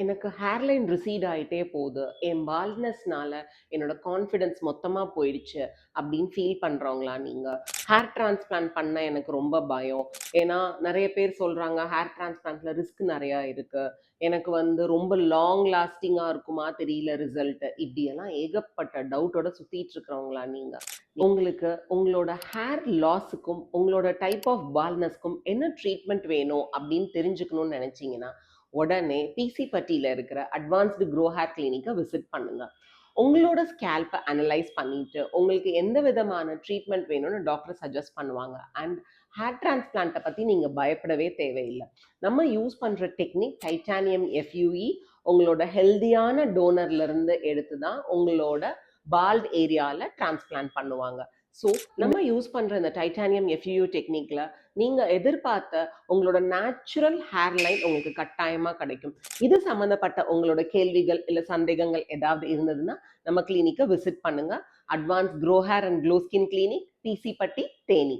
எனக்கு hairline receipt ஆயிட்டே போகுது. என் பால்ட்னஸ்னால என்னோட கான்ஃபிடன்ஸ் மொத்தமா போயிடுச்சு அப்படின்னு ஃபீல் பண்றவங்களா நீங்க? ஹேர் டிரான்ஸ்பிளான்ட் பண்ண எனக்கு ரொம்ப பயம். ஏன்னா நெறைய பேர் சொல்றாங்க, ஹேர் டிரான்ஸ்பிளான்ட்ல ரிஸ்க் நெறையா இருக்கு. எனக்கு வந்து ரொம்ப லாங் லாஸ்டிங்கா இருக்குமா தெரியல ரிசல்ட். இப்படியெல்லாம் ஏகப்பட்ட டவுட்டோட சுத்திட்டு இருக்கிறவங்களா நீங்க? உங்களுக்கு உங்களோட ஹேர் லாஸுக்கும், உங்களோட டைப் ஆஃப் பால்ட்னஸ்க்கும் என்ன ட்ரீட்மெண்ட் வேணும் அப்படின்னு தெரிஞ்சுக்கணும்னு நெனைச்சீங்கன்னா, உடனே பிசி பட்டியில இருக்கிற அட்வான்ஸ்டு க்ரோ ஹேர் கிளினிக்கை விசிட் பண்ணுங்க. உங்களோட ஸ்கேல்பை அனலைஸ் பண்ணிட்டு உங்களுக்கு எந்த விதமான ட்ரீட்மெண்ட் வேணும்னு டாக்டர் சஜஸ்ட் பண்ணுவாங்க. அண்ட் ஹேர் டிரான்ஸ்பிளான்ட்டை பற்றி நீங்கள் பயப்படவே தேவையில்லை. நம்ம யூஸ் பண்ணுற டெக்னிக் டைட்டானியம் எஃப்யூஇ. உங்களோட ஹெல்தியான டோனர்லேருந்து எடுத்து தான் உங்களோட பால்ட் ஏரியாவில் டிரான்ஸ்பிளான்ட் பண்ணுவாங்க. ஸோ நம்ம யூஸ் பண்ணுற இந்த டைட்டானியம் எஃப்யூ டெக்னிக்கில் நீங்கள் எதிர்பார்த்த உங்களோட நேச்சுரல் ஹேர் லைன் உங்களுக்கு கட்டாயமாக கிடைக்கும். இது சம்மந்தப்பட்ட உங்களோட கேள்விகள் இல்லை சந்தேகங்கள் ஏதாவது இருந்ததுன்னா நம்ம கிளினிக்கை விசிட் பண்ணுங்க. Advance grow hair and glow skin clinic, பிசி பட்டி, தேனி.